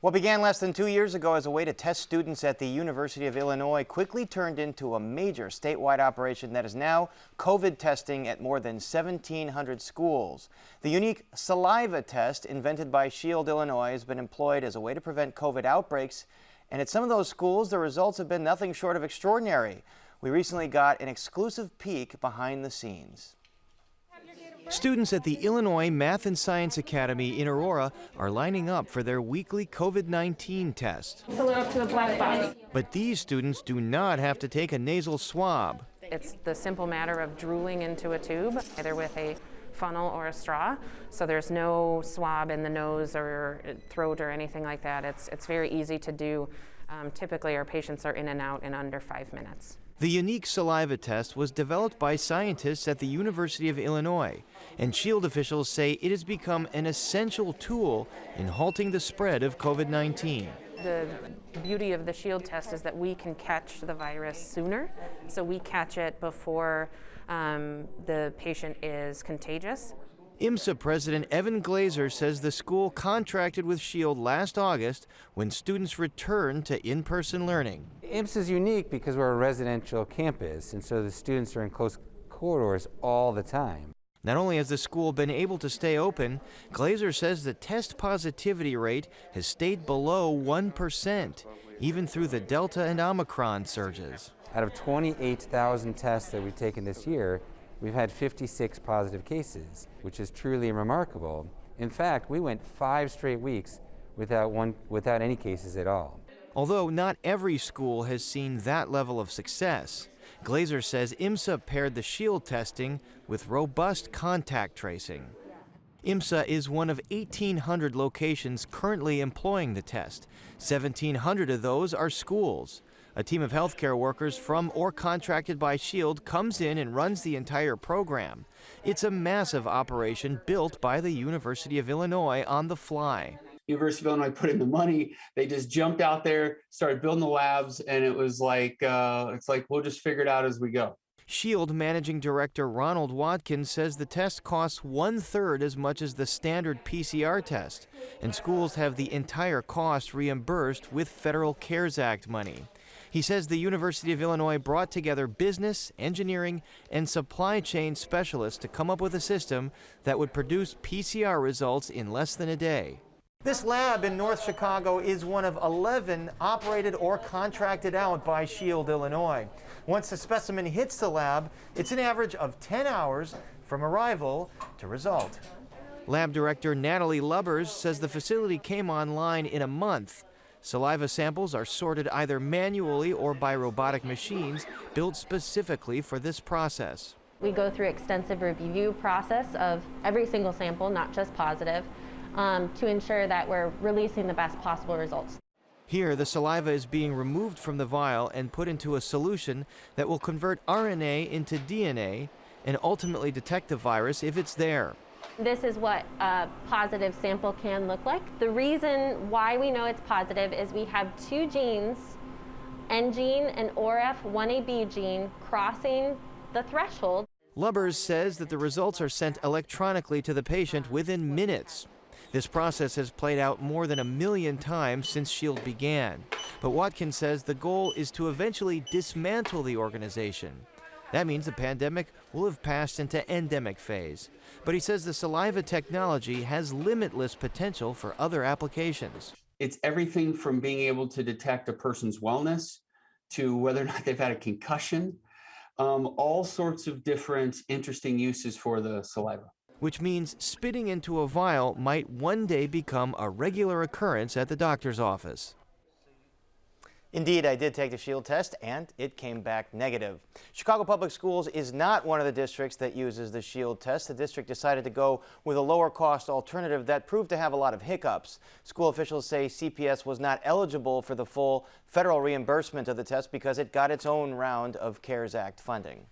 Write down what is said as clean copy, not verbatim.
What began less than 2 years ago as a way to test students at the University of Illinois quickly turned into a major statewide operation that is now COVID testing at more than 1,700 schools. The unique saliva test invented by Shield, Illinois, has been employed as a way to prevent COVID outbreaks. And at some of those schools, the results have been nothing short of extraordinary. We recently got an exclusive peek behind the scenes. Students at the Illinois Math and Science Academy in Aurora are lining up for their weekly COVID-19 test. Fill it up to the black box. But these students do not have to take a nasal swab. It's the simple matter of drooling into a tube, either with a funnel or a straw. So there's no swab in the nose or throat or anything like that. It's very easy to do. Typically, our patients are in and out in under 5 minutes. The unique saliva test was developed by scientists at the University of Illinois, and Shield officials say it has become an essential tool in halting the spread of COVID-19. The beauty of the Shield test is that we can catch the virus sooner, so we catch it before the patient is contagious. IMSA President Evan Glazer says the school contracted with Shield last August when students returned to in-person learning. IMSA is unique because we're a residential campus, and so the students are in close corridors all the time. Not only has the school been able to stay open, Glazer says the test positivity rate has stayed below 1%, even through the Delta and Omicron surges. Out of 28,000 tests that we've taken this year, we've had 56 positive cases, which is truly remarkable. In fact, we went 5 straight weeks without any cases at all. Although not every school has seen that level of success, Glazer says IMSA paired the Shield testing with robust contact tracing. IMSA is one of 1,800 locations currently employing the test. 1,700 of those are schools. A team of healthcare workers from or contracted by Shield comes in and runs the entire program. It's a massive operation built by the University of Illinois on the fly. University of Illinois put in the money. They just jumped out there, started building the labs, and it was like, we'll just figure it out as we go. Shield Managing Director Ronald Watkins says the test costs 1/3 as much as the standard PCR test, and schools have the entire cost reimbursed with federal CARES Act money. He says the University of Illinois brought together business, engineering, and supply chain specialists to come up with a system that would produce PCR results in less than a day. This lab in North Chicago is one of 11 operated or contracted out by Shield, Illinois. Once the specimen hits the lab, it's an average of 10 hours from arrival to result. Lab Director Natalie Lubbers says the facility came online in a month. Saliva samples are sorted either manually or by robotic machines built specifically for this process. We go through extensive review process of every single sample, not just positive, to ensure that we're releasing the best possible results. Here, the saliva is being removed from the vial and put into a solution that will convert RNA into DNA and ultimately detect the virus if it's there. This is what a positive sample can look like. The reason why we know it's positive is we have 2 genes, N gene and ORF1ab gene, crossing the threshold. Lubbers says that the results are sent electronically to the patient within minutes. This process has played out more than 1 million times since Shield began. But Watkins says the goal is to eventually dismantle the organization. That means the pandemic will have passed into endemic phase. But he says the saliva technology has limitless potential for other applications. It's everything from being able to detect a person's wellness to whether or not they've had a concussion, all sorts of different interesting uses for the saliva. Which means spitting into a vial might one day become a regular occurrence at the doctor's office. Indeed, I did take the Shield test, and it came back negative. Chicago Public Schools is not one of the districts that uses the Shield test. The district decided to go with a lower-cost alternative that proved to have a lot of hiccups. School officials say CPS was not eligible for the full federal reimbursement of the test because it got its own round of CARES Act funding.